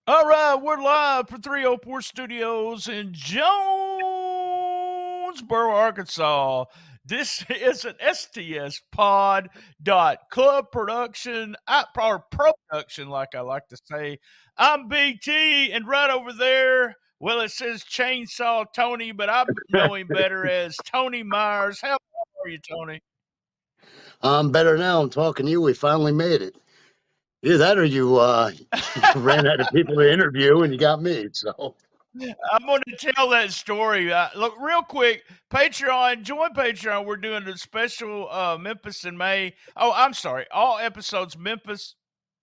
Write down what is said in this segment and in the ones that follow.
All right, we're live for 304 Studios in Jonesboro, Arkansas. This is an STS Pod Club production, or production, like I like to say. I'm BT, and right over there, well, it says Chainsaw Tony, but I know him better as Tony Myers. How are you, Tony? I'm better now. I'm talking to you. We finally made it. Either that or you you ran out of people to interview and you got me. So I'm going to tell that story. Look, real quick, Patreon, join Patreon. We're doing a special Memphis in May. Oh, I'm sorry. All episodes Memphis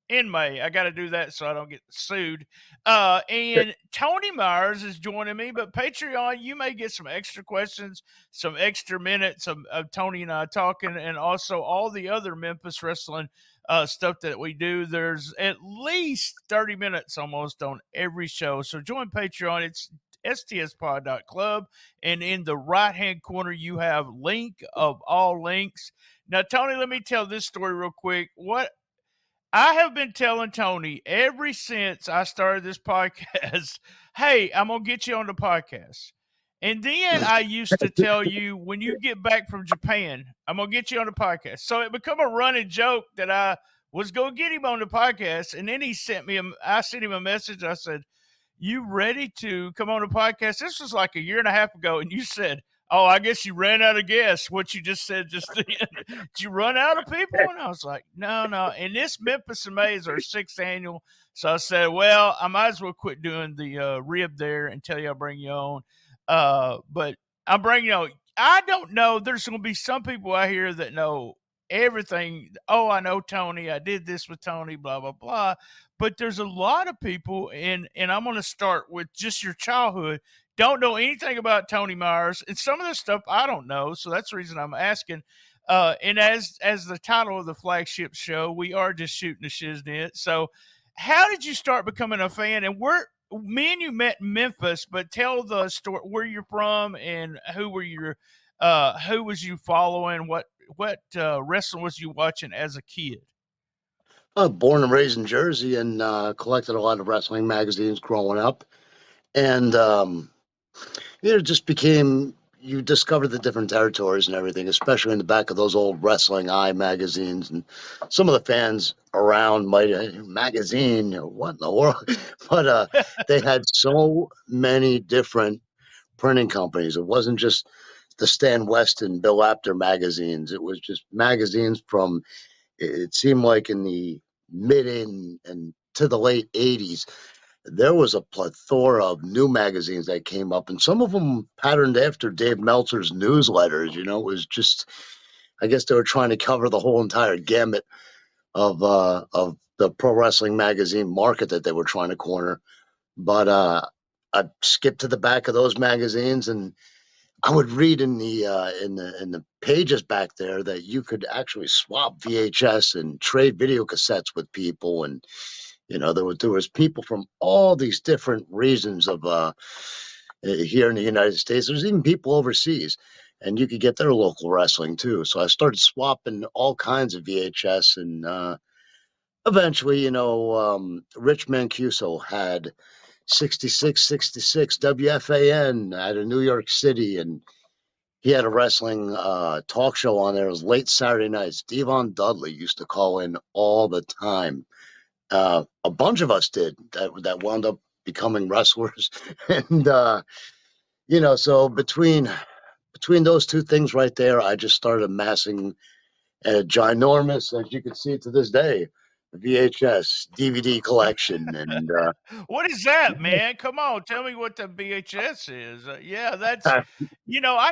in May. I got to do that so I don't get sued. And Tony Myers is joining me, but Patreon, you may get some extra questions, some extra minutes of Tony and I talking, and also all the other Memphis wrestling stuff that we do. There's at least 30 minutes almost on every show. So join Patreon. It's stspod.club. And in the right hand corner, you have link of all links. Now, Tony, let me tell this story real quick. What I have been telling Tony ever since I started this podcast, hey, I'm going to get you on the podcast. And then I used to tell you, when you get back from Japan, I'm going to get you on the podcast. So it became a running joke that I was going to get him on the podcast. And then I sent him a message. I said, you ready to come on the podcast? This was like a year and a half ago. And you said, oh, I guess you ran out of gas. What you just said just then. Did you run out of people? And I was like, no. And this Memphis in May is our 6th annual. So I said, well, I might as well quit doing the rib there and tell you I'll bring you on. But I'm bringing you on. I don't know. There's going to be some people out here that know everything. Oh, I know Tony. I did this with Tony, blah, blah, blah. But there's a lot of people, and I'm going to start with just your childhood, don't know anything about Tony Myers, and some of the stuff I don't know. So that's the reason I'm asking. And as the title of the flagship show, we are just shooting the shiznit. So, how did you start becoming a fan? And me and you met in Memphis, but tell the story where you're from and who was you following? What wrestling was you watching as a kid? born and raised in Jersey and collected a lot of wrestling magazines growing up. And it just became you discover the different territories and everything, especially in the back of those old Wrestling Eye magazines. And some of the fans around might magazine, what in the world? But they had so many different printing companies. It wasn't just the Stan West and Bill Apter magazines. It was just magazines from, it seemed like in the mid and to the late 80s, there was a plethora of new magazines that came up, and some of them patterned after Dave Meltzer's newsletters. It was just, I guess they were trying to cover the whole entire gamut of the pro wrestling magazine market that they were trying to corner. But I skipped to the back of those magazines, and I would read in the pages back there that you could actually swap VHS and trade video cassettes with people, and there was people from all these different regions of here in the United States. There's even people overseas, and you could get their local wrestling too. So I started swapping all kinds of VHS, and eventually, Rich Mancuso had 6666 WFAN out of New York City, and he had a wrestling talk show on there. It was late Saturday nights. Devon Dudley used to call in all the time. A bunch of us did that wound up becoming wrestlers. And so between those two things right there, I just started amassing a ginormous, as you can see to this day, VHS DVD collection. And What is that, man? Come on, tell me what the VHS is. Yeah, that's I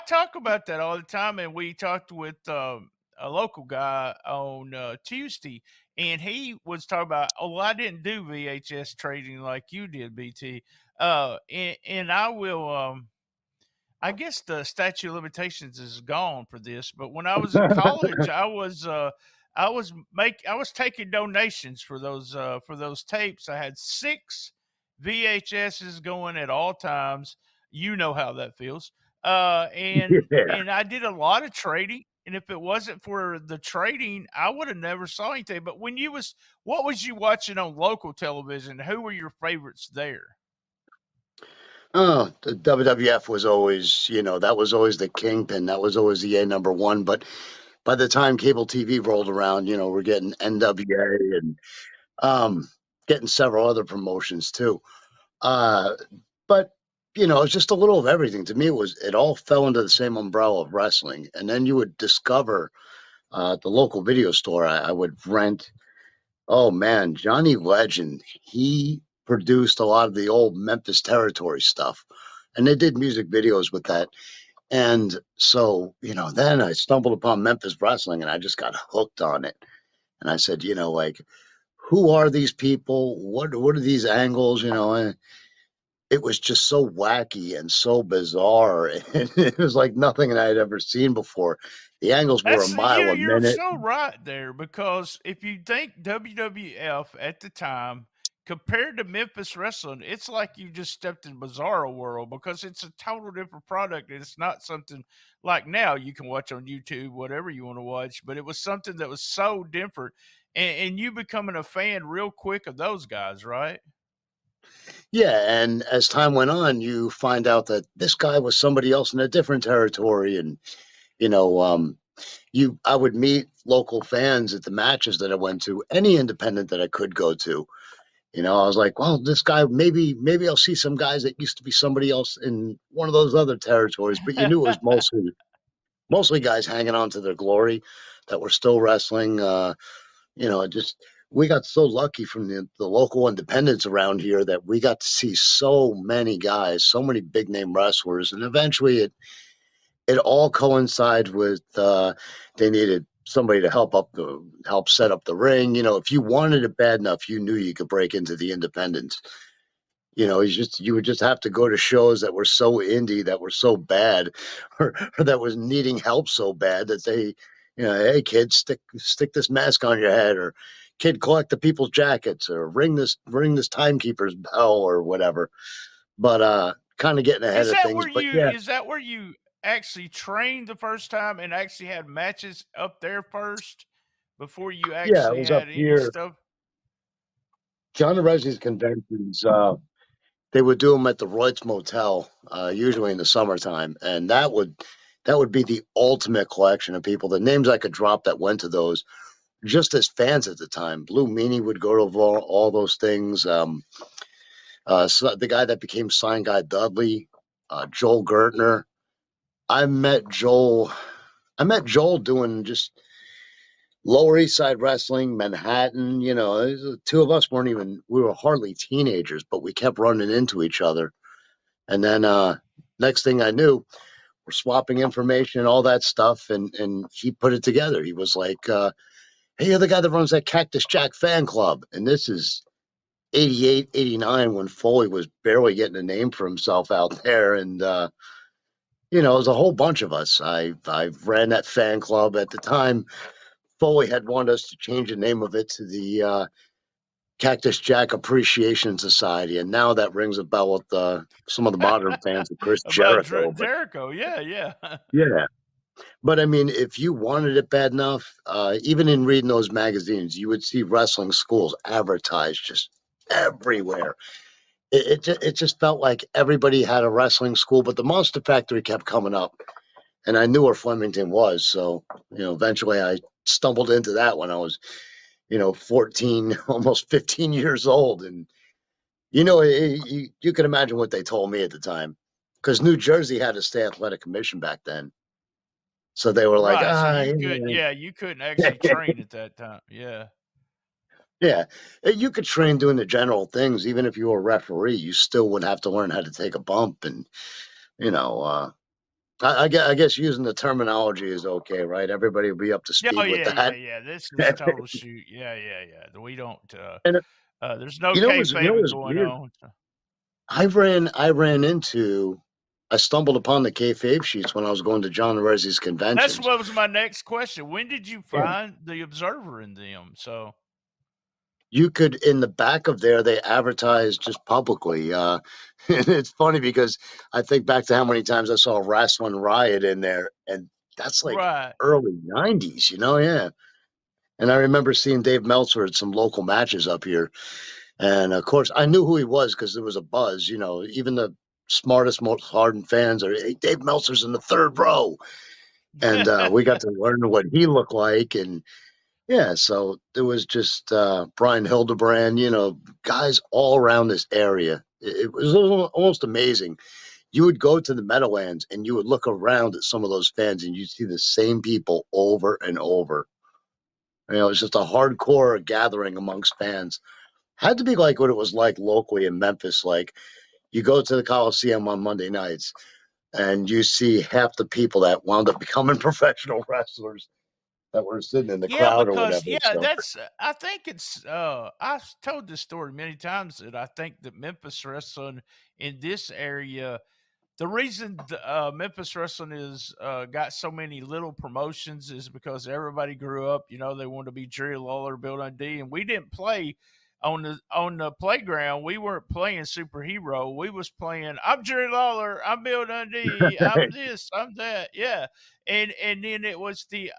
talk about that all the time, and we talked with a local guy on Tuesday, and he was talking about, oh, well, I didn't do VHS trading like you did, BT. And I will. I guess the statute of limitations is gone for this, but when I was in college, I was taking donations for those tapes. I had 6 VHSs going at all times. You know how that feels. And yeah, and I did a lot of trading. and if it wasn't for the trading, I would have never saw anything. But what was you watching on local television? Who were your favorites there? Oh, the WWF was always, that was always the kingpin. That was always the A number one. But by the time cable TV rolled around, we're getting NWA and um, getting several other promotions too. Uh, but it's just a little of everything. To me, it all fell into the same umbrella of wrestling. And then you would discover the local video store. I would rent. Oh man, Johnny Legend. He produced a lot of the old Memphis Territory stuff, and they did music videos with that. And so, then I stumbled upon Memphis wrestling, and I just got hooked on it. And I said, like, who are these people? What are these angles? And it was just so wacky and so bizarre. And it was like nothing I had ever seen before. The angles were a mile a You're minute. so right there, because if you think WWF at the time compared to Memphis Wrestling, it's like you just stepped in Bizarro world, because it's a total different product. It's not something like now you can watch on YouTube, whatever you want to watch, but it was something that was so different. And you becoming a fan real quick of those guys, right? Yeah, and as time went on, you find out that this guy was somebody else in a different territory, and you know, um, I would meet local fans at the matches that I went to, any independent that I could go to. I was like, well, this guy, maybe I'll see some guys that used to be somebody else in one of those other territories, but you knew it was mostly guys hanging on to their glory that were still wrestling. Just we got so lucky from the local independents around here that we got to see so many guys, so many big name wrestlers, and eventually it all coincided with they needed somebody to help set up the ring. If you wanted it bad enough, you knew you could break into the independents. You would just have to go to shows that were so indie, that were so bad, or that was needing help so bad that they, hey kid, stick this mask on your head, or kid, collect the people's jackets, or ring this timekeeper's bell, or whatever. But kind of getting ahead of things. But yeah, Is that where you actually trained the first time and actually had matches up there first before you yeah, it actually was up had any here. stuff? John Arezzi's conventions. They would do them at the Royce Motel, usually in the summertime, and that would be the ultimate collection of people. The names I could drop that went to those, just as fans at the time. Blue Meanie would go to all those things. So the guy that became Sign Guy Dudley, Joel Gertner. I met Joel. I met Joel doing just Lower East Side wrestling, Manhattan. The two of us we were hardly teenagers, but we kept running into each other. And then next thing I knew, we're swapping information and all that stuff. And he put it together. He was like, hey, you're the guy that runs that Cactus Jack fan club. And this is 88, 89, when Foley was barely getting a name for himself out there. And, it was a whole bunch of us. I ran that fan club at the time. Foley had wanted us to change the name of it to the Cactus Jack Appreciation Society, and now that rings a bell with some of the modern fans of Chris About Jericho. But Jericho, yeah, yeah. yeah, but I mean, if you wanted it bad enough, even in reading those magazines, you would see wrestling schools advertised just everywhere. It just felt like everybody had a wrestling school, but the Monster Factory kept coming up, and I knew where Flemington was, so eventually I stumbled into that when I was 14, almost 15 years old. And, you can imagine what they told me at the time, because New Jersey had a state athletic commission back then. So they were like, Right. So yeah. you couldn't actually train at that time. Yeah. Yeah. You could train doing the general things. Even if you were a referee, you still would have to learn how to take a bump. And, I guess using the terminology is okay, right? Everybody will be up to Yeah, oh, speed with yeah, that. yeah. This is total shoot. Yeah, yeah, yeah. We don't And there's no it kayfabing was going weird. on. I stumbled upon the kayfabe sheets when I was going to John Arezzi's That's conventions. what was my next question. When did you Yeah. find the Observer in them? So You could, in the back of there, they advertise just publicly. And it's funny because I think back to how many times I saw Wrestling Riot in there, and that's like Right. early 90s, yeah. And I remember seeing Dave Meltzer at some local matches up here. And of course, I knew who he was because there was a buzz, even the smartest, most hardened fans are, hey, Dave Meltzer's in the third row. And we got to learn what he looked like. And yeah, so there was just Brian Hildebrand, guys all around this area. It was almost amazing. You would go to the Meadowlands and you would look around at some of those fans and you'd see the same people over and over. It's just a hardcore gathering amongst fans. Had to be like what it was like locally in Memphis. Like you go to the Coliseum on Monday nights and you see half the people that wound up becoming professional wrestlers that were sitting in the Yeah, crowd or because whatever. So that's I think it's I've told this story many times that I think that Memphis wrestling in this area, the reason Memphis wrestling is got so many little promotions is because everybody grew up, they wanted to be Jerry Lawler, Bill Dundee, and we didn't play on the playground. We weren't playing superhero. We was playing I'm Jerry Lawler, I'm Bill Dundee, I'm this, I'm that. Yeah. And then it was the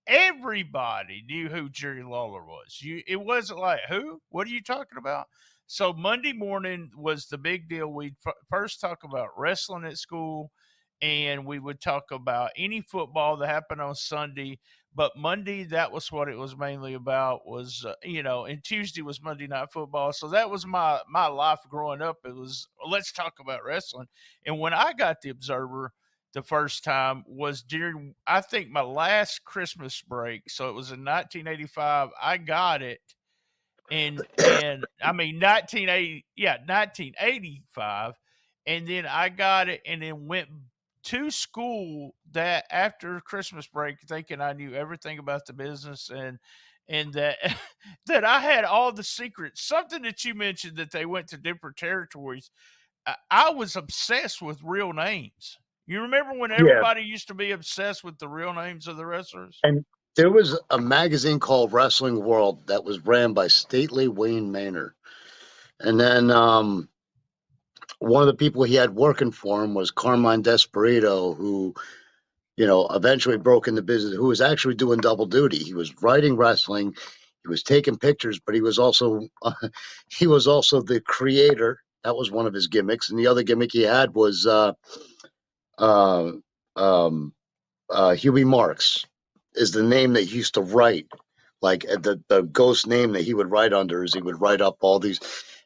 everybody knew who Jerry Lawler was. It wasn't like, who? What are you talking about? So Monday morning was the big deal. We'd first talk about wrestling at school, and we would talk about any football that happened on Sunday. But Monday, that was what it was mainly about. Was and Tuesday was Monday Night Football. So that was my life growing up. It was, let's talk about wrestling. And when I got the Observer the first time was during, I think, my last Christmas break. So it was in 1985. I got it and I mean 1980, yeah, 1985, and then I got it, and then went to school that after Christmas break, thinking I knew everything about the business and that that I had all the secrets. Something that you mentioned that they went to different territories. I was obsessed with real names. You remember when yeah, everybody used to be obsessed with the real names of the wrestlers? and there was a magazine called Wrestling World that was ran by Stately Wayne Manor, and then one of the people he had working for him was Carmine Desperado, who eventually broke into business, who was actually doing double duty. He was writing wrestling, he was taking pictures, but he was also the creator. That was one of his gimmicks, and the other gimmick he had was uh, um, Huey Marks is the name that he used to write. Like the ghost name that he would write under is he would write up all these,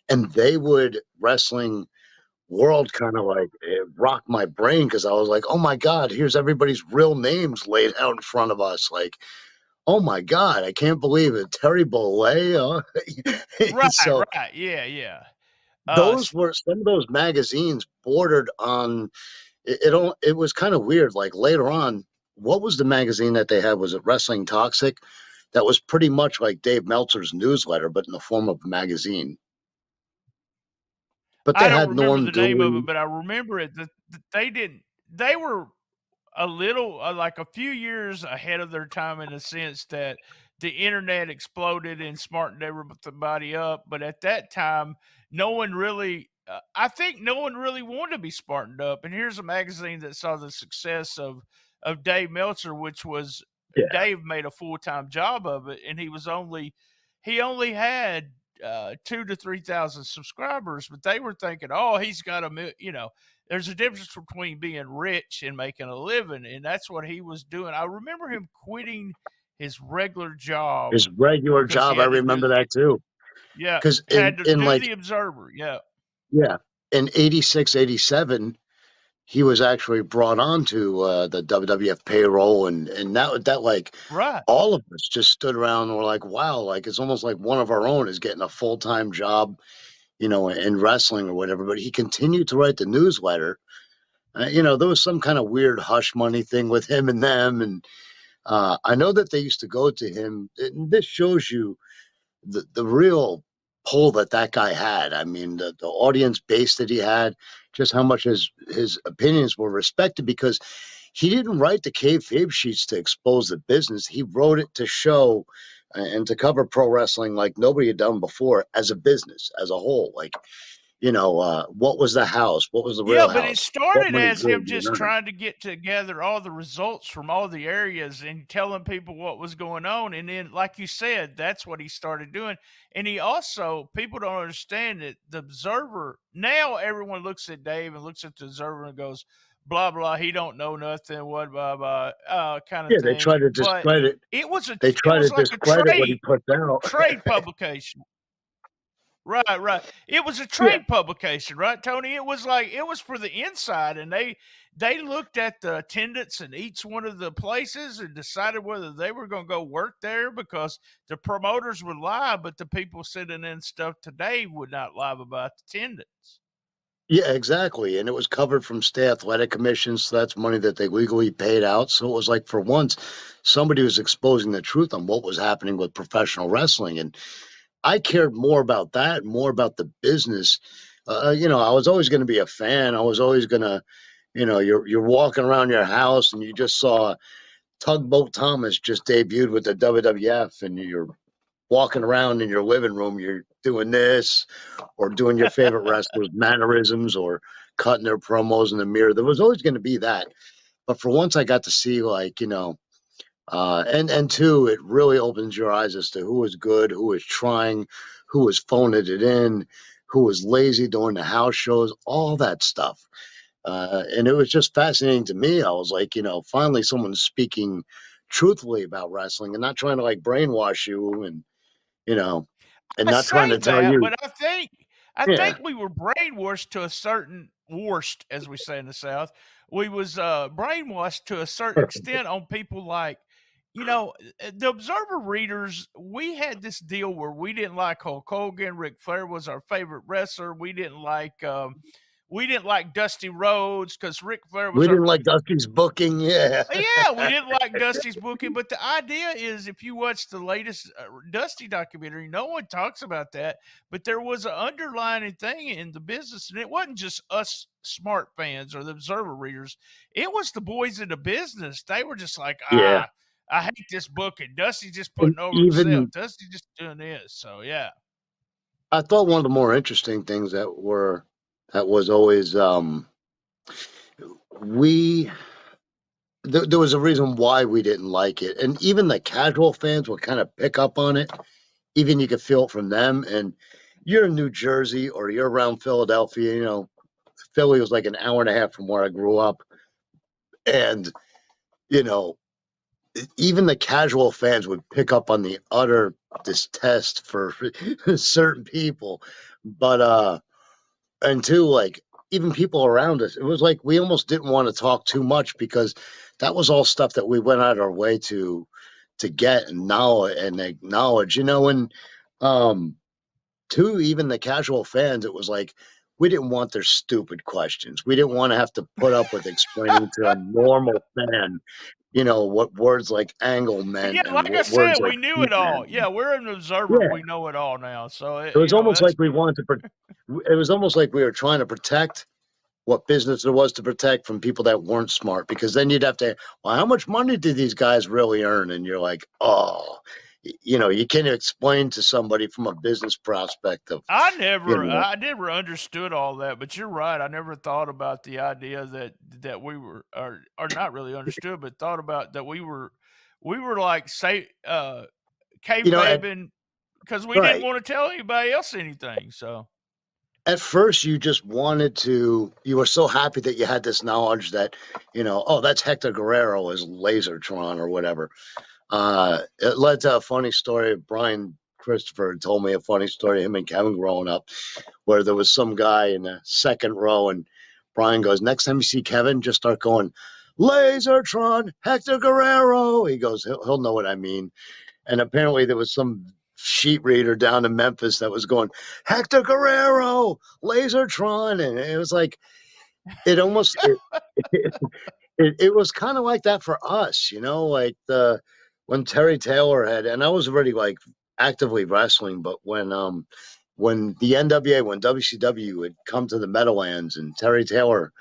and they would Wrestling World kind of like it rocked my brain because I was like, oh my God, here's everybody's real names laid out in front of us. Like, oh my God, I can't believe it. Terry Bollea. Right, So right, yeah, yeah. those were some of those magazines bordered on it was kind of weird. Like later on, what was the magazine that they had? Was it Wrestling Toxic? That was pretty much like Dave Meltzer's newsletter, but in the form of a magazine. But I they don't had remember Norm the name of it, Dooley. but I remember it that they didn't. They were a little like a few years ahead of their time in the sense that the internet exploded and smartened everybody up. But at that time, no one really. I think no one really wanted to be smartened up. And here's a magazine that saw the success of Dave Meltzer, which was Yeah, Dave made a full time job of it, and he only had 2 to 3 thousand subscribers, but they were thinking, oh, he's got there's a difference between being rich and making a living, and that's what he was doing. I remember him quitting his regular job his regular because he job. I had to do remember that too. yeah, Because had to in do like the Observer. Yeah, yeah, in 86, 87, he was actually brought on to the WWF payroll, and that like right. all of us just stood around and were like, wow, like it's almost like one of our own is getting a full-time job, in wrestling or whatever. But he continued to write the newsletter. There was some kind of weird hush money thing with him and them, and I know that they used to go to him. And this shows you the real pull that guy had. I mean, the audience base that he had, just how much his opinions were respected because he didn't write the kayfabe sheets to expose the business. He wrote it to show and to cover pro wrestling like nobody had done before as a business as a whole. Like, what was the house? What was the Yeah, real but it house? What started money as him Greg you just earn? trying to get together all the results from all the areas and telling people what was going on. And then, like you said, that's what he started doing. And he also, people don't understand that the Observer, now everyone looks at Dave and looks at the Observer and goes, blah, blah, he don't know nothing, what, blah, blah, kind of Yeah, they try thing. to But discredit. They it try to was like a discredit what he puts out. trade publication. Right, right. It was a Yeah, trade publication, right, Tony? It was like it was for the inside, and they looked at the attendance in each one of the places and decided whether they were going to go work there because the promoters would lie, but the people sending in stuff today would not lie about attendance. yeah, exactly. And it was covered from state athletic commissions, so that's money that they legally paid out. So it was like for once, somebody was exposing the truth on what was happening with professional wrestling, and I cared more about that, more about the business. I was always going to be a fan. I was always going to, you're walking around your house and you just saw Tugboat Thomas just debuted with the WWF, and you're walking around in your living room, you're doing this or doing your favorite wrestlers' mannerisms or cutting their promos in the mirror. There was always going to be that. But for once, I got to see, like, and two, it really opens your eyes as to who is good, who is trying, who is phoning it in, who is lazy doing the house shows, all that stuff. And it was just fascinating to me. I was like, finally someone's speaking truthfully about wrestling and not trying to like brainwash you you know, and I not trying say to tell that, you, but I yeah, think we were brainwashed to a certain worst, as we say in the South. We was brainwashed to a certain extent on people like, the Observer readers. We had this deal where we didn't like Hulk Hogan. Ric Flair was our favorite wrestler. We didn't like Dusty Rhodes because Ric Flair we was our didn't like Dusty's booking. Yeah. yeah, we didn't like Dusty's booking, but the idea is if you watch the latest Dusty documentary, no one talks about that, but there was an underlying thing in the business, and it wasn't just us smart fans or the Observer readers. It was the boys in the business. They were just like, Yeah. I hate this booking. Dusty's just And putting over himself. even Dusty's just doing this. So yeah. I thought one of the more interesting things that was always we there was a reason why we didn't like it, and even the casual fans would kind of pick up on it. Even you could feel it from them. And you're in New Jersey or you're around Philadelphia. Philly was like an hour and a half from where I grew up, and you know, even the casual fans would pick up on the utter distaste for certain people. But and two, like even people around us, it was like we almost didn't want to talk too much because that was all stuff that we went out our way to get and knowledge and acknowledge, and to even the casual fans, it was like we didn't want their stupid questions. We didn't want to have to put up with explaining to a normal fan, what words like angle Yeah, meant and like I what said, words like we knew heat it all. meant. Yeah, we're an observer. Yeah, We know it all now. So it was almost that's like we wanted to. It was almost like we were trying to protect what business there was to protect from people that weren't smart, because then you'd have to, well, how much money did these guys really earn? And you're like, oh, you can't explain to somebody from a business perspective, you know. I never understood all that, but you're right. I never thought about the idea that we were, or not really understood, but thought about that we were like say You know, at, kayfabing because we didn't right. want to tell anybody else anything. So At first, you just wanted to, you were so happy that you had this knowledge that, oh, that's Hector Guerrero as Lasertron or whatever. It led to a funny story. Brian Christopher told me a funny story, him and Kevin growing up, where there was some guy in the second row, and Brian goes, next time you see Kevin, just start going, Lasertron, Hector Guerrero. He goes, he'll know what I mean. And apparently there was some sheet reader down in Memphis that was going, Hector Guerrero, Lasertron. And it was like, it almost, it was kind of like that for us, like when Terry Taylor had, and I was already like actively wrestling, but when the NWA, when WCW had come to the Meadowlands and Terry Taylor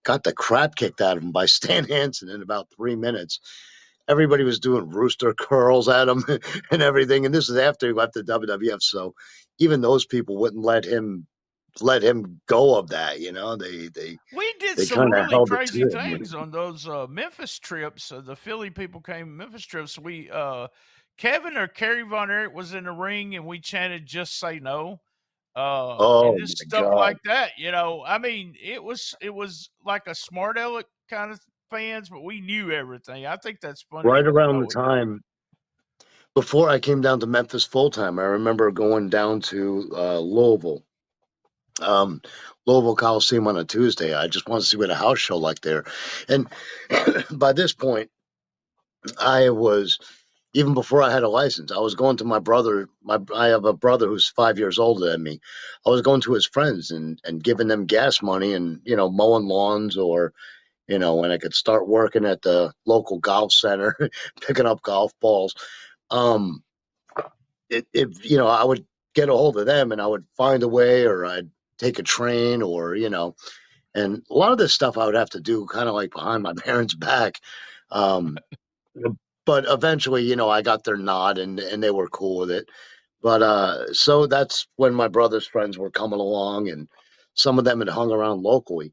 got the crap kicked out of him by Stan Hansen in about 3 minutes, everybody was doing rooster curls at him and everything. And this is after he left the WWF. So even those people wouldn't let him let him go of that. You know, We did they some kind of really held it crazy to him. things on those Memphis trips. The Philly people came Memphis trips. We Kevin or Kerry Von Erich was in the ring, and we chanted "Just Say No," and Oh just my stuff God! like that. You know, I mean, it was like a smart aleck kind of fans, but we knew everything. I think that's funny Right that we around the know it. time before I came down to Memphis full time, I remember going down to Louisville, um, Louisville Coliseum on a Tuesday. I just wanted to see what a house show like there, and by this point, I was even before I had a license. I was going to my brother. I have a brother who's 5 years older than me. I was going to his friends and giving them gas money and mowing lawns or when I could start working at the local golf center, picking up golf balls. Um, I would get a hold of them and I would find a way, or I'd take a train, or and a lot of this stuff I would have to do kind of like behind my parents' back. Um, but eventually, I got their nod and they were cool with it. But so that's when my brother's friends were coming along, and some of them had hung around locally.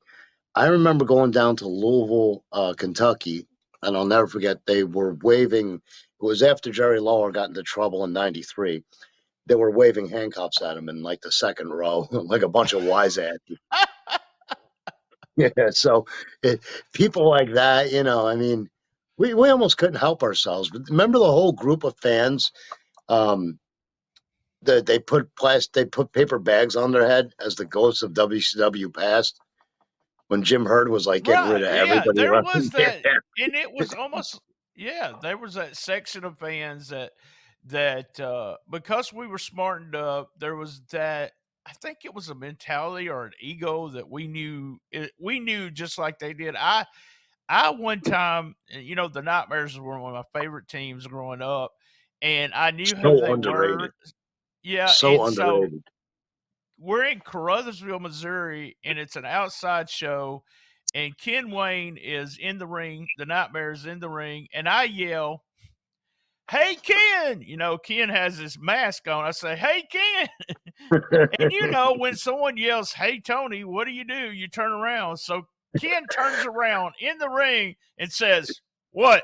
I remember going down to Louisville, Kentucky, and I'll never forget, they were waving. It was after Jerry Lawler got into trouble in '93. They were waving handcuffs at him in like the second row, like a bunch of wise ass. Yeah, so people like that, I mean, we almost couldn't help ourselves. But remember the whole group of fans, um, that they put paper bags on their head as the ghosts of WCW passed when Jim Herd was like getting rid Right. of Yeah, everybody there around. was that, and it was almost, yeah, there was that section of fans that because we were smartened up, there was that. I think it was a mentality or an ego that we knew just like they did. I one time, the Nightmares were one of my favorite teams growing up, and I knew who So they underrated. were. Yeah, So and so underrated. we're in Caruthersville, Missouri, and it's an outside show. And Ken Wayne is in the ring, the Nightmare is in the ring, and I yell, "Hey, Ken!" Ken has his mask on. I say, "Hey, Ken!" And when someone yells, "Hey, Tony," what do? You turn around. So Ken turns around in the ring and says, "What?"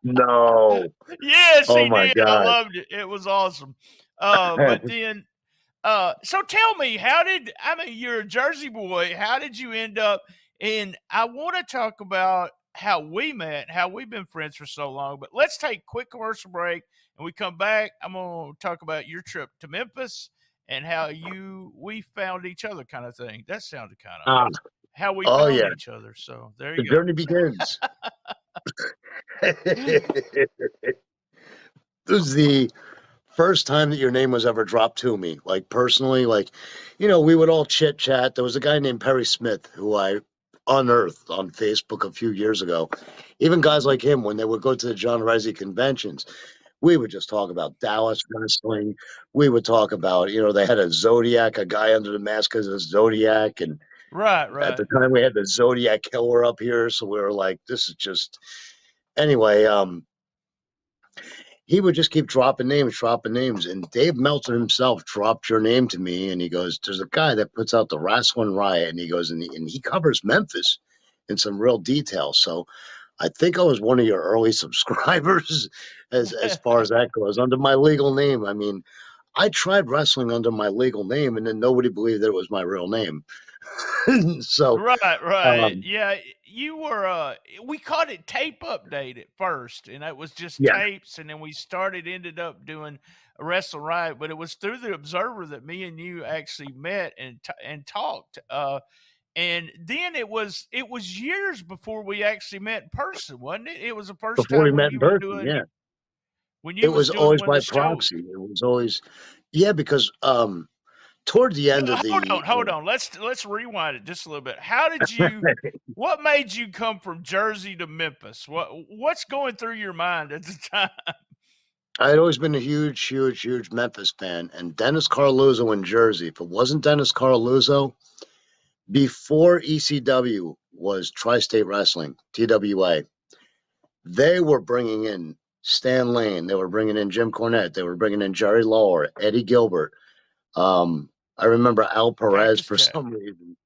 No. Yes, Oh he my did. I God. loved it. It was awesome. But then so tell me, I mean, you're a Jersey boy. How did you end up? And I want to talk about how we met, how we've been friends for so long. But let's take a quick commercial break, and we come back. I'm going to talk about your trip to Memphis and how we found each other, kind of thing. That sounded kind of Ah, how we oh found yeah. each other. So there The you go. journey begins. This is the first time that your name was ever dropped to me, like personally. Like, we would all chit chat. There was a guy named Perry Smith who I unearthed on Facebook a few years ago. Even guys like him, when they would go to the John Risey conventions, we would just talk about Dallas wrestling. We would talk about, they had a Zodiac, a guy under the mask as a Zodiac. And Right, at right. the time we had the Zodiac Killer up here. So we were like, this is just, anyway, he would just keep dropping names. And Dave Meltzer himself dropped your name to me. And he goes, there's a guy that puts out the Wrestling Riot. And he goes, and he covers Memphis in some real detail. So I think I was one of your early subscribers as far as that goes, under my legal name. I mean, I tried wrestling under my legal name, and then nobody believed that it was my real name. So, Right, right. um, Yeah, you were we called it tape update at first, and it was just yeah, tapes, and then we ended up doing a Wrestle Riot, but it was through the Observer that me and you actually met and talked. And then it was years before we actually met in person, wasn't it? It was the first before we time met in person, yeah, when it you was was doing always one of by the shows. proxy. It was always, yeah, because toward the No, end of the, hold on. Let's rewind it just a little bit. How did you? What made you come from Jersey to Memphis? What's going through your mind at the time? I had always been a huge, huge, huge Memphis fan, and Dennis Carluzzo in Jersey. If it wasn't Dennis Carluzzo, before ECW was Tri-State Wrestling, TWA, they were bringing in Stan Lane, they were bringing in Jim Cornette, they were bringing in Jerry Lawler, Eddie Gilbert. I remember Al Perez Cactus for Jack. some reason.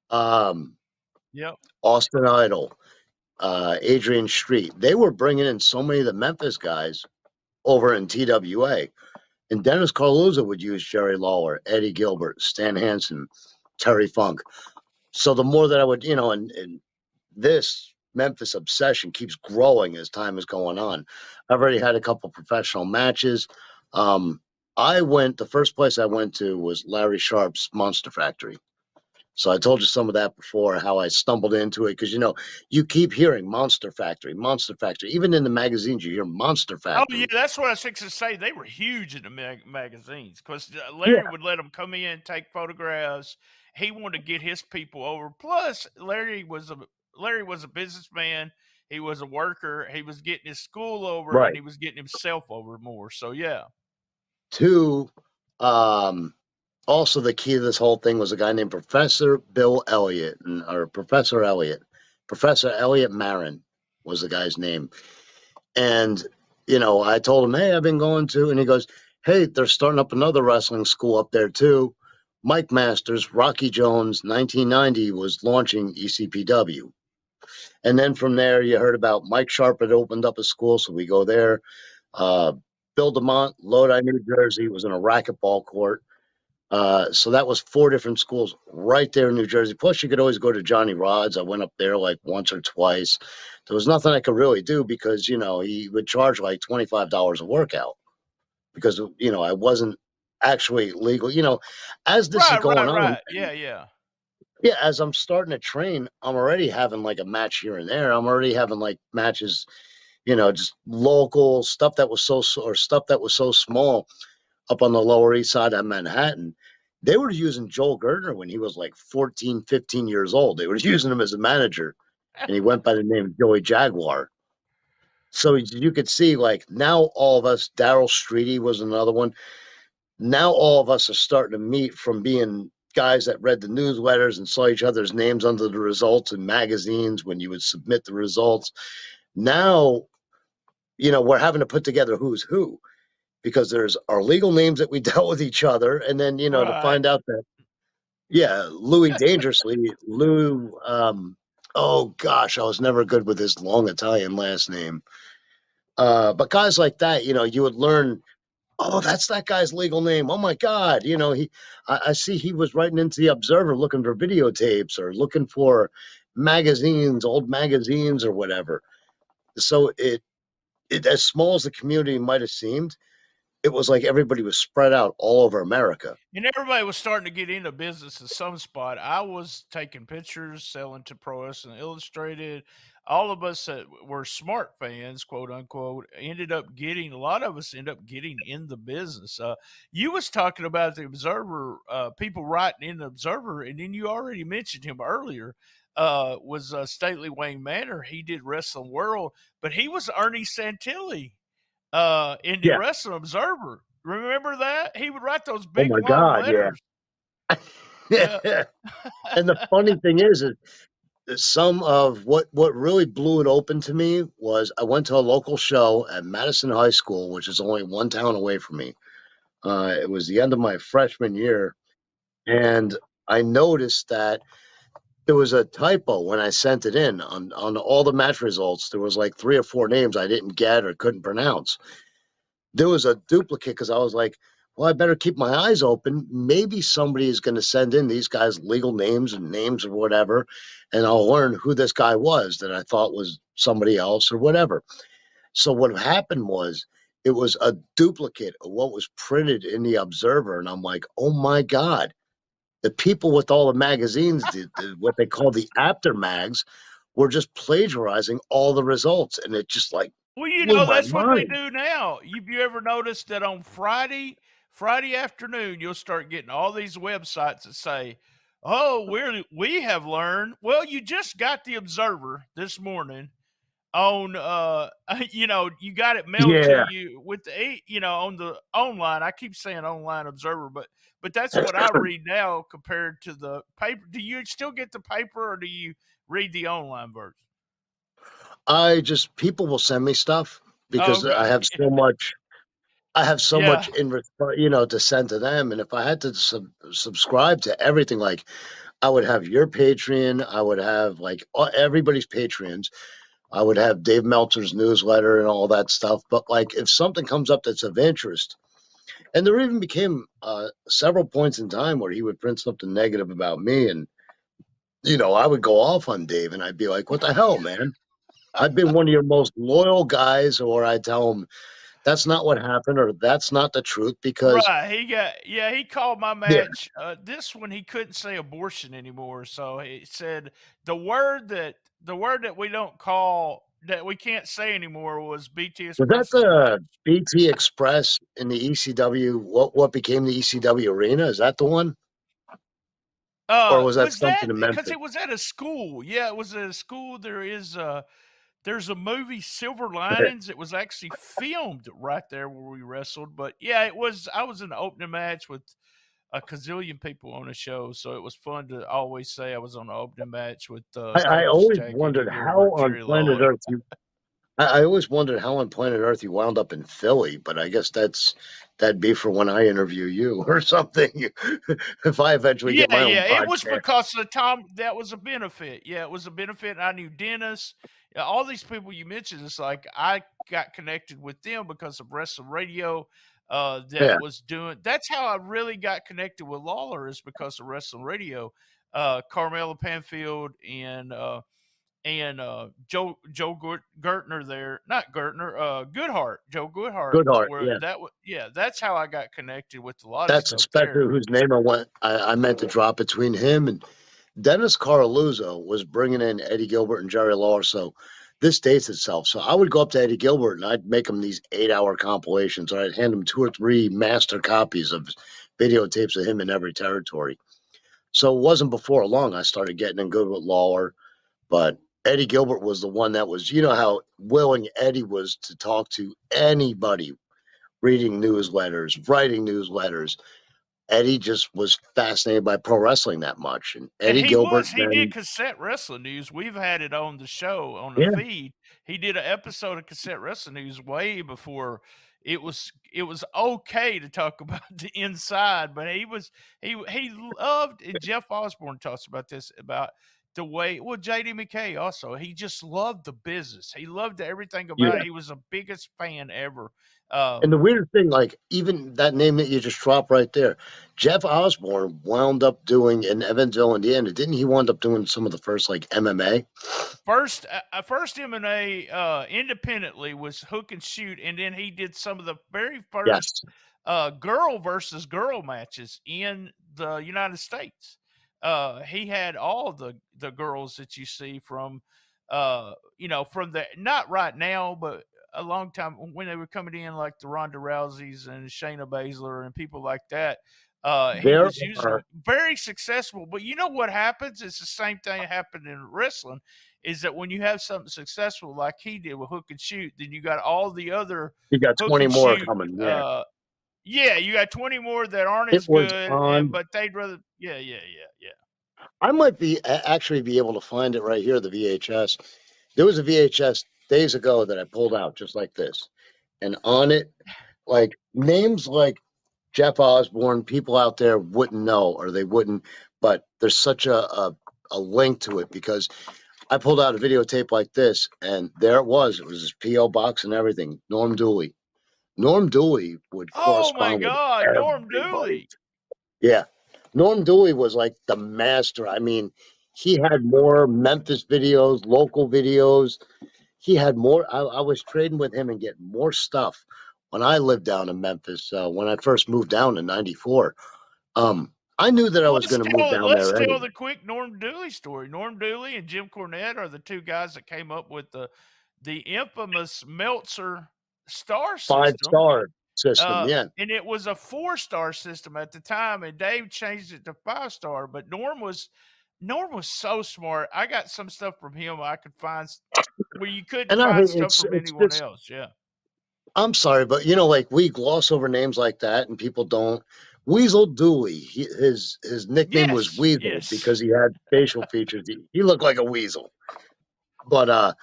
Um, Yep. Austin Idol, Adrian Street. They were bringing in so many of the Memphis guys over in TWA. And Dennis Carluzza would use Jerry Lawler, Eddie Gilbert, Stan Hansen, Terry Funk. So the more that I would, and this Memphis obsession keeps growing as time is going on. I've already had a couple professional matches. The first place I went to was Larry Sharp's Monster Factory. So I told you some of that before, how I stumbled into it, because you keep hearing Monster Factory, Monster Factory. Even in the magazines, you hear Monster Oh yeah, Factory. that's what I was fixing to say. They were huge in the magazines because Yeah, Larry would let them come in, take photographs. He wanted to get his people over. Plus, Larry was a businessman. He was a worker. He was getting his school over, and right. he was getting himself over more. So yeah. Two, um, also the key to this whole thing was a guy named Professor Bill Elliott, or Professor Elliott. Professor Elliott Marin was the guy's name. And, I told him, hey, I've been going to, and he goes, hey, they're starting up another wrestling school up there too. Mike Masters, Rocky Jones, 1990 was launching ECPW. And then from there, you heard about Mike Sharp had opened up a school, so we go there. Uh, Bill DeMont, Lodi, New Jersey, was in a racquetball court. So that was 4 different schools right there in New Jersey. Plus, you could always go to Johnny Rod's. I went up there like once or twice. There was nothing I could really do because, he would charge like $25 a workout because, I wasn't actually legal. As this is Right, going right, on, right. Yeah, yeah. yeah, as I'm starting to train, I'm already having like a match here and there. I'm already having like matches, just local stuff stuff that was so small up on the Lower East Side of Manhattan. They were using Joel Gertner when he was like 14, 15 years old. They were using him as a manager, and he went by the name of Joey Jaguar. So you could see, like, now all of us, Daryl Streety was another one. Now all of us are starting to meet from being guys that read the newsletters and saw each other's names under the results in magazines when you would submit the results. Now, we're having to put together who's who because there's our legal names that we dealt with each other. And then, to Right. find out that, yeah, Louis Dangerously, Lou, oh gosh, I was never good with his long Italian last name. But guys like that, you would learn, oh, that's that guy's legal name. Oh my God. I see he was writing into the Observer looking for videotapes or looking for magazines, old magazines or whatever. So it as small as the community might have seemed, it was like everybody was spread out all over America. And everybody was starting to get into business in some spot. I was taking pictures, selling to Pro Wrestling Illustrated. All of us that were smart fans, quote unquote, ended up getting. A lot of us end up getting in the business. You was talking about the Observer, people writing in the Observer, and then you already mentioned him earlier. Was Stately Wayne Manor? He did Wrestling World, but he was Ernie Santilli in the Yeah. Wrestling Observer. Remember that? He would write those Oh big my long God. Yeah. letters. Yeah. And the funny thing is that some of what really blew it open to me was I went to a local show at Madison High School, which is only one town away from me. It was the end of my freshman year, and I noticed that there was a typo when I sent it in on all the match results. There was like 3 or 4 names I didn't get or couldn't pronounce. There was a duplicate because I was like, well, I better keep my eyes open. Maybe somebody is going to send in these guys' legal names and names or whatever, and I'll learn who this guy was that I thought was somebody else or whatever. So what happened was it was a duplicate of what was printed in the Observer, and I'm like, oh my God. The people with all the magazines, what they call the after mags, were just plagiarizing all the results, and it just like Well, blew my that's what they mind. do now. You ever noticed that on Friday afternoon, you'll start getting all these websites that say, "Oh, we have learned." Well, you just got the Observer this morning on you got it mailed to Yeah. you with on the online. I keep saying online Observer, but that's what I read now compared to the paper. Do you still get the paper or do you read the online version? People will send me stuff because I Okay. have so much. I have so Yeah. much to send to them, and if I had to subscribe to everything, like I would have your Patreon, I would have like everybody's Patreons, I would have Dave Meltzer's newsletter and all that stuff. But like, if something comes up that's of interest, and there even became several points in time where he would print something negative about me, and I would go off on Dave, and I'd be like, "What the hell, man? I've been one of your most loyal guys," or I'd tell him that's not what happened, or that's not the truth, because Right, he called my yeah, match, this one he couldn't say abortion anymore, so he said the word that we don't call that we can't say anymore was BT was that Express's match. the BT Express in the ECW? What became the ECW Arena? Is that the one, or was that Was that something in because Memphis? it was at a school? Yeah, it was at a school. There's a movie, Silver Linings. It was actually filmed right there where we wrestled. But yeah, it was. I was in the opening match with a gazillion people on the show, so it was fun to always say I was on the opening match with I Coach always Jake, Eddie wondered Gilbert, how on Jerry planet Lawler. Earth you. I always wondered how on planet Earth you wound up in Philly, but I guess that'd be for when I interview you or something. If I eventually get Yeah, my own yeah. It was podcast. because of the time that was a benefit. Yeah, it was a benefit. And I knew Dennis. Yeah, all these people you mentioned, it's like I got connected with them because of Wrestling Radio. That Yeah, was doing. That's how I really got connected with Lawler is because of Wrestling Radio. Carmela Panfield and Joe Gertner there, not Gertner, Goodhart, Joe Goodhart. Goodhart. Where Yeah. that was, yeah, that's how I got connected with a lot of That's stuff there. especially whose name I meant to drop between him and Dennis Carluzzo was bringing in Eddie Gilbert and Jerry Lawler. So this dates itself. So I would go up to Eddie Gilbert and I'd make him these 8-hour compilations, or I'd hand him 2 or 3 master copies of videotapes of him in every territory. So it wasn't before long I started getting in good with Lawler, but Eddie Gilbert was the one that was, how willing Eddie was to talk to anybody, reading newsletters, writing newsletters. Eddie just was fascinated by pro wrestling that much. And And Eddie Gilbert he did then, cassette wrestling news. We've had it on the show on the yeah, feed. He did an episode of cassette wrestling news way before it was okay to talk about the inside, but he loved, and Jeff Osborne talks about this about the way, well, JD McKay also, he just loved the business. He loved everything about yeah. it. He was the biggest fan ever. And the weird thing, like even that name that you just dropped right there, Jeff Osborne wound up doing in Evansville, Indiana. Didn't he wind up doing some of the first like MMA? First M&A independently was Hook and Shoot, and then he did some of the very first Yes. girl versus girl matches in the United States. He had all the girls that you see from, from the, not right now, but a long time when they were coming in, like the Ronda Rouseys and Shayna Baszler and people like that. He There was using are them very successful. But you know what happens? It's the same thing that happened in wrestling. Is that when you have something successful like he did with Hook and Shoot, then you got all the other you got Hook 20 and more Shoot. coming. Yeah. Yeah, you got 20 more that aren't It as was good, on. but they'd rather. Yeah, yeah, yeah, yeah. I might actually be able to find it right here, the VHS. There was a VHS days ago that I pulled out just like this. And on it, like names like Jeff Osborne, people out there wouldn't know, or they wouldn't, but there's such a link to it, because I pulled out a videotape like this, and there it was. It was his P.O. box and everything. Norm Dooley. Norm Dooley would Oh my correspond with God, Norm everybody. Dooley. Yeah. Norm Dooley was like the master. I mean, he had more Memphis videos, local videos. He had more. I was trading with him and getting more stuff when I lived down in Memphis. When I first moved down in '94, I knew that I was going to move down Let's there tell anyway. the quick Norm Dooley story. Norm Dooley and Jim Cornette are the two guys that came up with the infamous Meltzer star system. 5-star system, yeah. And it was a 4-star system at the time, and Dave changed it to 5-star. But Norm was so smart. I got some stuff from him I could find where you couldn't And find stuff it's from it's anyone just. else. Yeah. I'm sorry, but like we gloss over names like that, and people don't. Weasel Dooley, his nickname was Yes. Weasel Yes. because he had facial features. He looked like a weasel. But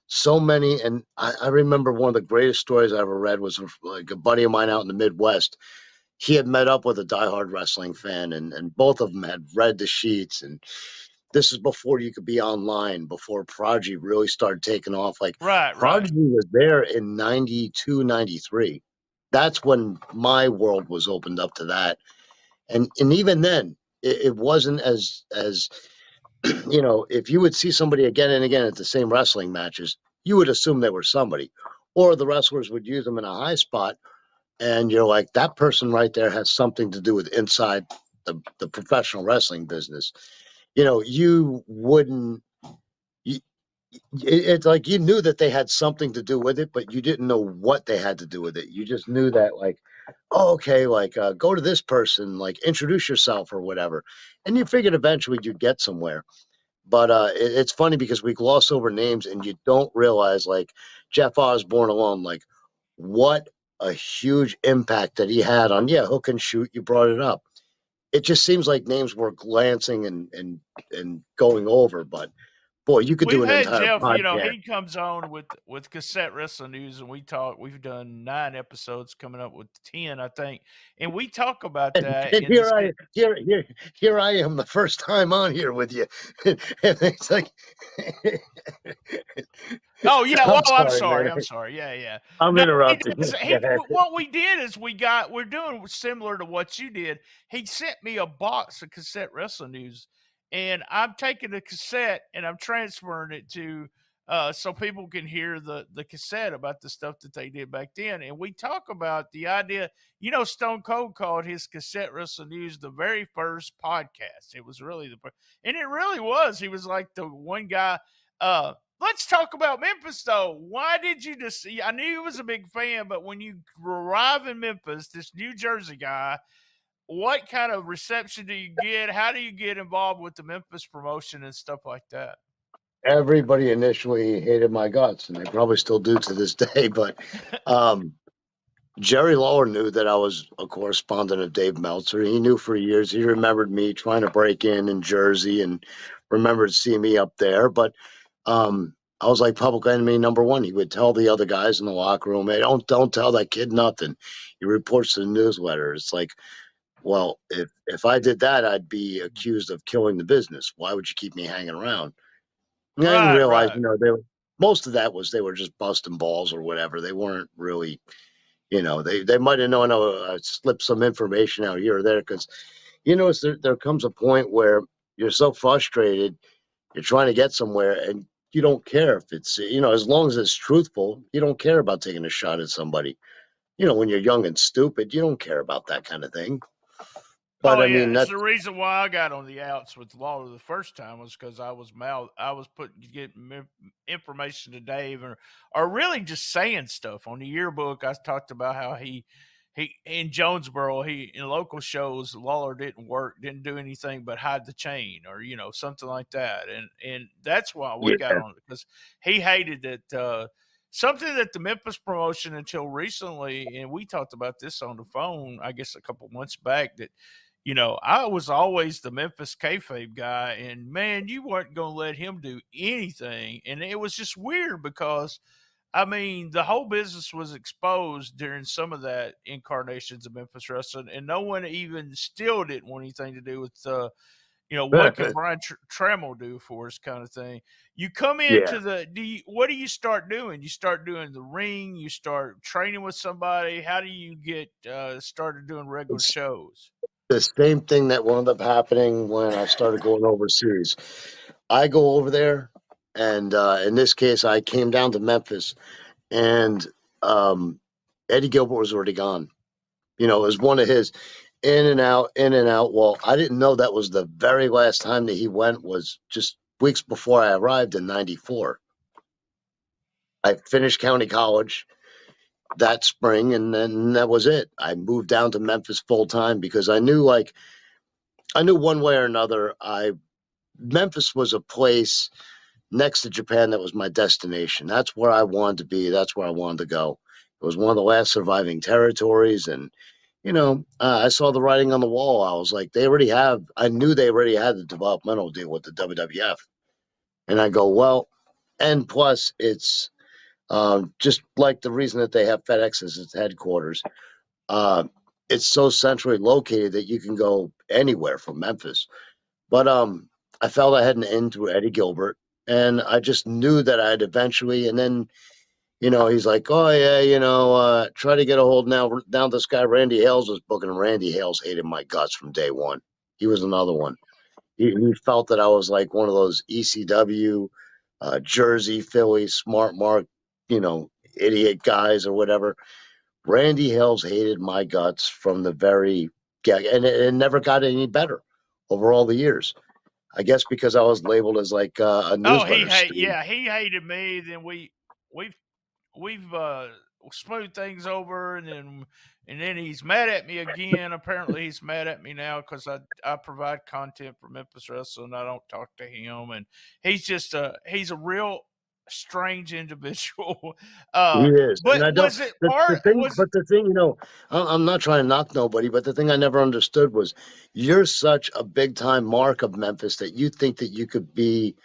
so many, and I remember one of the greatest stories I ever read was like a buddy of mine out in the Midwest. He had met up with a diehard wrestling fan, and both of them had read the sheets. And this is before you could be online, before Prodigy really started taking off. Like, Right, right. Prodigy was there in 92, 93. That's when my world was opened up to that. And even then, it wasn't as if you would see somebody again and again at the same wrestling matches, you would assume they were somebody, or the wrestlers would use them in a high spot, and you're like, that person right there has something to do with inside the professional wrestling business. You wouldn't. It's like you knew that they had something to do with it, but you didn't know what they had to do with it. You just knew that, like, oh, okay, like go to this person, like introduce yourself or whatever, and you figured eventually you'd get somewhere. But it's funny because we gloss over names and you don't realize, like, Jeff Osborne alone, like, what a huge impact that he had on, Hook and Shoot. You brought it up. It just seems like names were glancing and going over, but boy, you could do We've an had entire Jeff, podcast. he comes on with Cassette Wrestling News, and we talk. We've done 9 episodes, coming up with 10, I think, and we talk about that. And here I am, the first time on here with you, and it's like, oh yeah, well, I'm sorry, sorry. Yeah, yeah. I'm No, interrupting. what we did is we're doing similar to what you did. He sent me a box of Cassette Wrestling News, and I'm taking the cassette and I'm transferring it to so people can hear the cassette about the stuff that they did back then. And we talk about the idea, Stone Cold called his Cassette Wrestling News the very first podcast. It was really and it really was. He was like the one guy. Let's talk about Memphis, though. Why did you just see? I knew you was a big fan, but when you arrive in Memphis, this New Jersey guy, what kind of reception do you get? How do you get involved with the Memphis promotion and stuff like that? Everybody initially hated my guts, and they probably still do to this day. But Jerry Lawler knew that I was a correspondent of Dave Meltzer. He knew for years. He remembered me trying to break in Jersey and remembered seeing me up there. But I was like public enemy number one. He would tell the other guys in the locker room, "Hey, don't tell that kid nothing." He reports to the newsletter. It's like, well, if I did that, I'd be accused of killing the business. Why would you keep me hanging around? And I didn't Right, realize, right. most of that was they were just busting balls or whatever. They weren't really, they might have known I slipped some information out here or there, because there comes a point where you're so frustrated, you're trying to get somewhere, and you don't care if it's, as long as it's truthful, you don't care about taking a shot at somebody. When you're young and stupid, you don't care about that kind of thing. But Oh I yeah, mean, it's that's the reason why I got on the outs with Lawler the first time was because I was getting information to Dave, or really just saying stuff on the yearbook. I talked about how he in Jonesboro, he in local shows, Lawler didn't do anything but hide the chain, or something like that, and that's why we got yeah. on it, because he hated it. Something that the Memphis promotion until recently, and we talked about this on the phone, I guess a couple months back, that I was always the Memphis kayfabe guy, and man, you weren't going to let him do anything. And it was just weird because, I mean, the whole business was exposed during some of that incarnations of Memphis wrestling, and no one even still didn't want anything to do with, what can Brian Trammell do for us, kind of thing. You come Yeah. into what do you start doing? You start doing the ring, you start training with somebody. How do you get started doing regular It's shows? the same thing that wound up happening when I started going overseas. I go over there, and in this case, I came down to Memphis, and Eddie Gilbert was already gone. It was one of his in and out, in and out. Well, I didn't know that was the very last time that he went, was just weeks before I arrived in '94. I finished county college that spring, and then that was it. I moved down to Memphis full time because I knew one way or another, Memphis was a place next to Japan that was my destination. That's where I wanted to be. That's where I wanted to go. It was one of the last surviving territories, and I saw the writing on the wall. I was like, I knew they already had the developmental deal with the WWF, and I go, well, And plus, it's just like the reason that they have FedEx as its headquarters. It's so centrally located that you can go anywhere from Memphis. But I felt I had an in through Eddie Gilbert, and I just knew that I'd eventually. And then he's like, "Oh yeah, try to get a hold now." Now this guy Randy Hales was booking, and Randy Hales hated my guts from day one. He was another one. He felt that I was like one of those ECW, Jersey, Philly, smart mark, idiot guys or whatever. Randy Hales hated my guts from the very get, and it never got any better over all the years. I guess because I was labeled as like a Oh, newsletter stooge. he hated me. Then we've smoothed things over, and then he's mad at me again. Apparently, he's mad at me now because I provide content for Memphis Wrestling. I don't talk to him, and he's a real strange individual. He is, and But I don't. was it The art? thing, Was but the thing, I'm not trying to knock nobody, but the thing I never understood was you're such a big time mark of Memphis that you think that you could be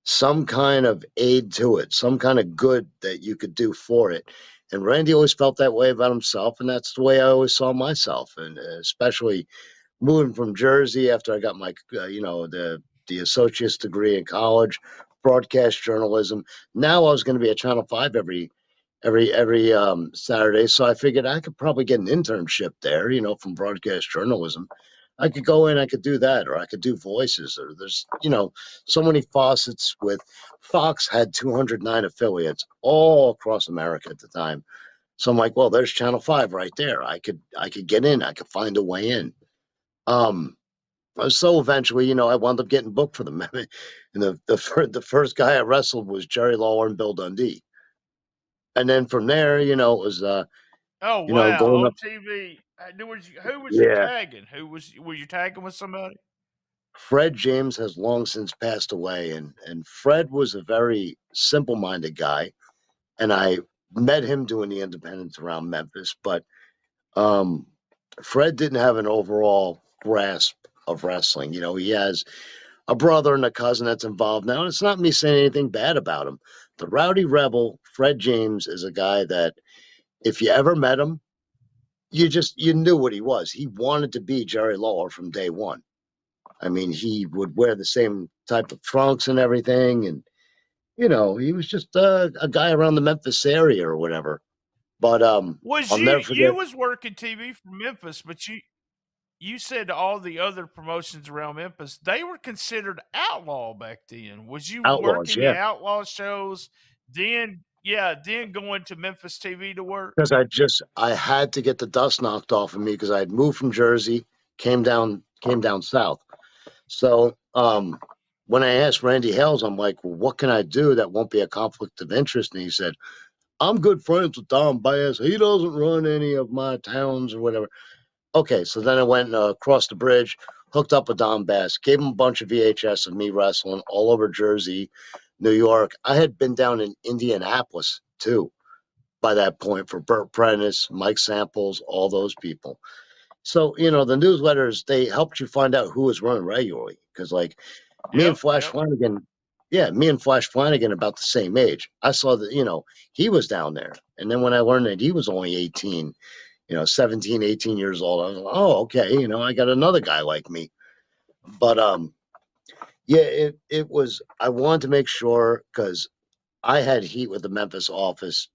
some kind of aid to it, some kind of good that you could do for it. And Randy always felt that way about himself, and that's the way I always saw myself. And especially moving from Jersey after I got my, the associate's degree in college, broadcast journalism. Now I was going to be at Channel 5 every Saturday, so I figured I could probably get an internship there, from broadcast journalism. I could go in, I could do that, or I could do voices, or there's, so many faucets with Fox had 209 affiliates all across America at the time. So I'm like, well, there's Channel 5 right there. I could get in, I could find a way in. So eventually, I wound up getting booked for them. And the first guy I wrestled was Jerry Lawler and Bill Dundee. And then from there, it was, Oh wow, going on up. TV. Who was you Yeah. tagging? Were you tagging with somebody? Fred James has long since passed away, and Fred was a very simple-minded guy, and I met him doing the independents around Memphis, but Fred didn't have an overall grasp of wrestling. He has a brother and a cousin that's involved now, and it's not me saying anything bad about him. The Rowdy Rebel, Fred James, is a guy that if you ever met him, you knew what he was. He wanted to be Jerry Lawler from day one. I mean, he would wear the same type of trunks and everything. And, he was just a guy around the Memphis area or whatever. But I'll never forget. You was working TV for Memphis, but you said all the other promotions around Memphis, they were considered outlaw back then. Was you Outlaws, working yeah. the outlaw shows, then going to Memphis TV to work? Because I had to get the dust knocked off of me because I had moved from Jersey, came down south. So when I asked Randy Hales, I'm like, well, what can I do that won't be a conflict of interest? And he said, I'm good friends with Don Bass. He doesn't run any of my towns or whatever. Okay, so then I went across the bridge, hooked up with Don Bass, gave him a bunch of VHS of me wrestling all over Jersey, New York. I had been down in Indianapolis, too, by that point for Burt Prentice, Mike Samples, all those people. So, the newsletters, they helped you find out who was running regularly. Because, like, me and Flash Flanagan about the same age. I saw that, he was down there. And then when I learned that he was only 18, 17, 18 years old, I was like, oh, okay, I got another guy like me. But, it was, I wanted to make sure because I had heat with the Memphis office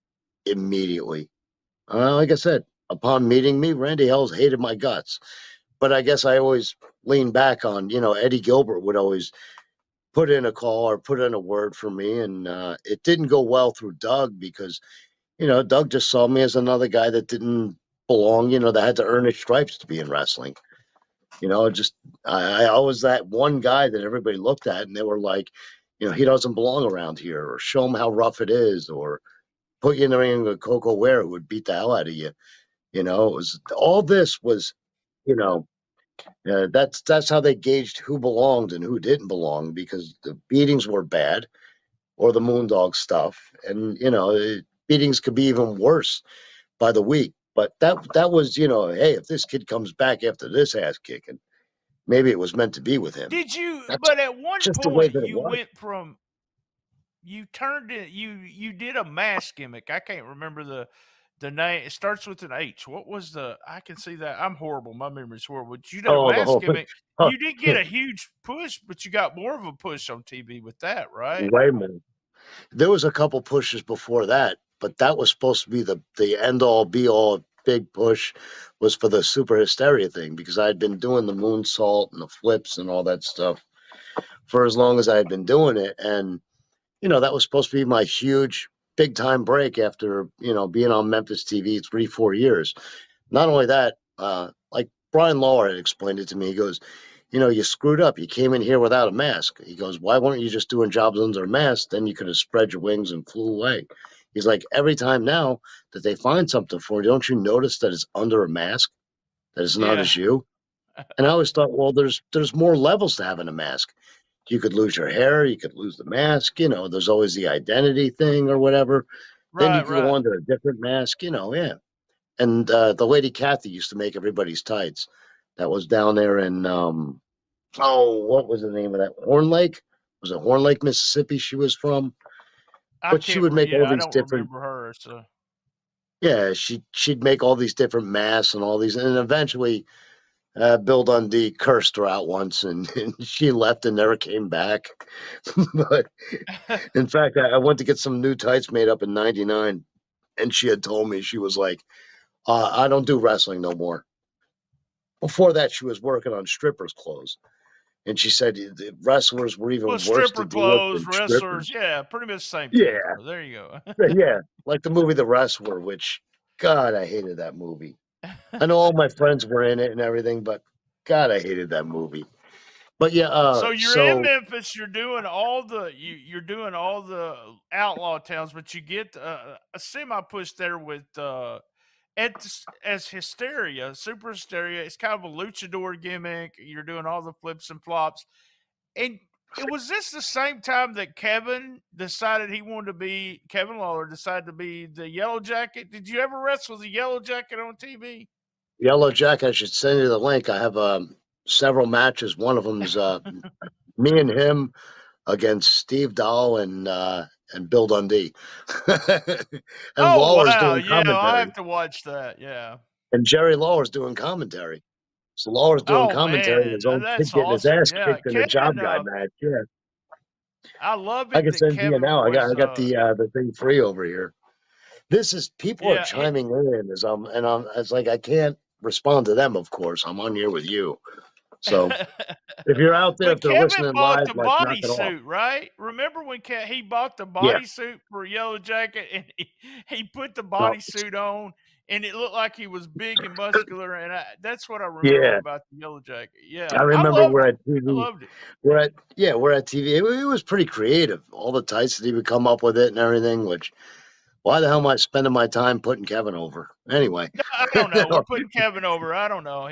immediately. Like I said, upon meeting me, Randy Hales hated my guts. But I guess I always lean back on, Eddie Gilbert would always put in a call or put in a word for me. And it didn't go well through Doug because, Doug just saw me as another guy that didn't belong, that had to earn his stripes to be in wrestling. I was that one guy that everybody looked at and they were like, he doesn't belong around here, or show him how rough it is, or put you in the ring with Coco Ware who would beat the hell out of you. It was all this was, that's how they gauged who belonged and who didn't belong because the beatings were bad or the Moondog stuff. And, beatings could be even worse by the week. But that was, hey, if this kid comes back after this ass kicking, maybe it was meant to be with him. Did you? That's but at one just the way point, that it you was. you turned it. You did a mask gimmick. I can't remember the name. It starts with an H. What was the? I can see that. I'm horrible. My memory's horrible. But you did a Oh, the mask whole thing. gimmick. You didn't get a huge push, but you got more of a push on TV with that, right? Way more. There was a couple pushes before that, but that was supposed to be the end all be all big push was for the Super Hysteria thing because I had been doing the moonsault and the flips and all that stuff for as long as I had been doing it. And, that was supposed to be my huge big time break after, being on Memphis TV 3-4 years. Not only that, like Brian Lawler had explained it to me. He goes, you screwed up. You came in here without a mask. He goes, why weren't you just doing jobs under a mask? Then you could have spread your wings and flew away. He's like, every time now that they find something for you, don't you notice that it's under a mask, that it's not Yeah. as you? And I always thought, well, there's more levels to having a mask. You could lose your hair, you could lose the mask, there's always the identity thing or whatever. Then you Right. could go Right. under a different mask, yeah. And the lady Kathy used to make everybody's tights. That was down there in what was the name of that? Horn Lake? Was it Horn Lake, Mississippi she was from? But she would make all Yeah, I these don't different remember her. So yeah, she'd make all these different masks and all these and eventually Bill Dundee cursed her out once and she left and never came back. But in fact, I went to get some new tights made up in '99 and she had told me, she was like, I don't do wrestling no more. Before that, she was working on strippers' clothes. And she said the wrestlers were well, even worse to stripper deal with clothes, than wrestlers. strippers. Yeah, pretty much the same thing. Yeah, So there you go. yeah. Like the movie The Wrestler, which, God, I hated that movie. I know all my friends were in it and everything, but God, I hated that movie. But yeah, So you're in Memphis. You're doing all you're doing all the outlaw towns, but you get a semi push there with as Hysteria, Super Hysteria. It's kind of a luchador gimmick. You're doing all the flips and flops, and it was this the same time that Kevin Lawler decided to be the Yellow Jacket. Did you ever wrestle the Yellow Jacket on TV? Yellow Jack, I should send you the link. I have several matches. One of them's me and him against Steve Dahl and Bill Dundee. And Oh Lawler's wow, doing yeah, I commentary. have to watch that. Yeah. And Jerry Lawler's doing commentary. So Lawler's doing Oh commentary and man, his own that's kid getting his awesome. ass Yeah, kicked in the job guy match. Yeah. I love I it can that send to you Kevin now. I was got the thing free over here. This is people are yeah, chiming in as it's like I can't respond to them, of course. I'm on here with you. So if you're out there, if but they're Kevin listening bought live, the like knock it off. bodysuit, right? Remember when he bought the Yeah. bodysuit for Yellow Jacket and he put the No. bodysuit on and it looked like he was big and muscular and that's what I remember Yeah. about the Yellow Jacket. I Yeah, I remember loved we're it. at I TV. loved it. We're at TV. It was pretty creative. All the tights that he would come up with it and everything, which why the hell am I spending my time putting Kevin over? Anyway. No, I don't know. We're putting Kevin over. I don't know.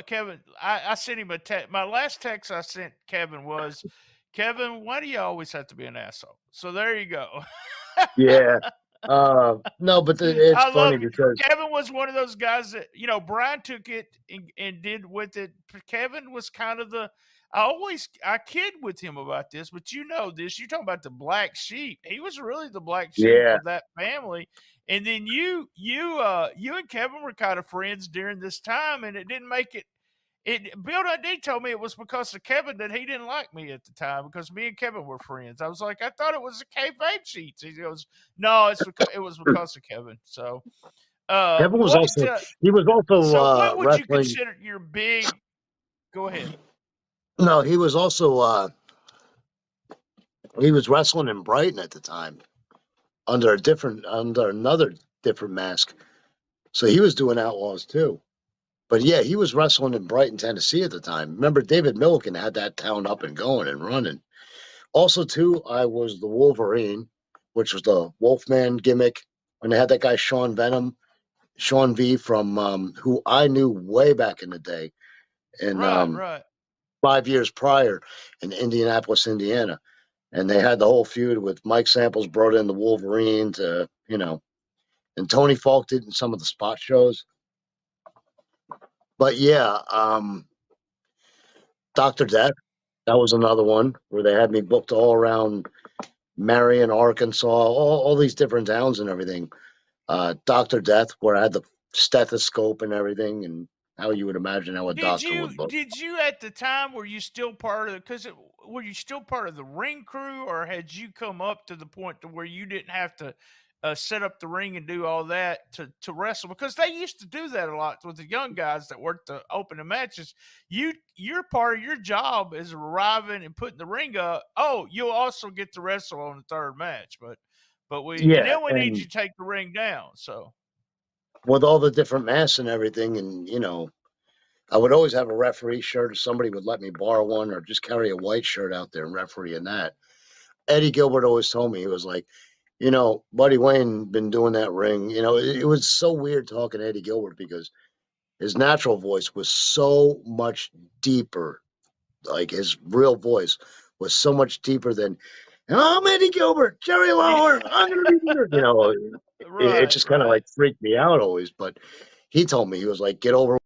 Kevin, I sent him a text. My last text I sent Kevin was, Kevin, why do you always have to be an asshole? So there you go. Yeah. No, but it's I love funny it. because Kevin was one of those guys that, Brian took it and did with it. Kevin was kind of I kid with him about this, but you know this. You're talking about the black sheep. He was really the black sheep yeah, of that family. And then you and Kevin were kind of friends during this time, and it didn't make it. Bill Dundee told me it was because of Kevin that he didn't like me at the time because me and Kevin were friends. I was like, I thought it was the kayfabe sheets. He goes, no, it was because of Kevin. So, Kevin was also he was also what would you wrestling. consider your big? Go ahead. No, he was also he was wrestling in Brighton at the time under another different mask. So he was doing Outlaws too. But yeah, he was wrestling in Brighton, Tennessee at the time. Remember, David Milliken had that town up and going and running. Also, too, I was the Wolverine, which was the Wolfman gimmick. When they had that guy Sean V from who I knew way back in the day, and Right. 5 years prior in Indianapolis, Indiana. And they had the whole feud with Mike Samples brought in the Wolverine to, and Tony Falk did in some of the spot shows. But yeah, Dr. Death, that was another one where they had me booked all around Marion, Arkansas, all these different towns and everything. Dr. Death, where I had the stethoscope and everything, and how you would imagine how a doctor would look. Did you at the time were you still part of because were you still part of the ring crew, or had you come up to the point to where you didn't have to set up the ring and do all that to wrestle? Because they used to do that a lot with the young guys that worked the opening matches. Your part of your job is arriving and putting the ring up. Oh, you'll also get to wrestle on the third match, but Yeah, then we need you and to take the ring down. So with all the different masks and everything, and I would always have a referee shirt, or somebody would let me borrow one, or just carry a white shirt out there and referee in that. Eddie Gilbert always told me, he was like, Buddy Wayne been doing that ring. It was so weird talking to Eddie Gilbert because his natural voice was so much deeper. Like his real voice was so much deeper than, I'm Eddie Gilbert, Jerry Lawler, I'm gonna be here. It right, just kind of right. like freaked me out always. But he told me, he was like, get over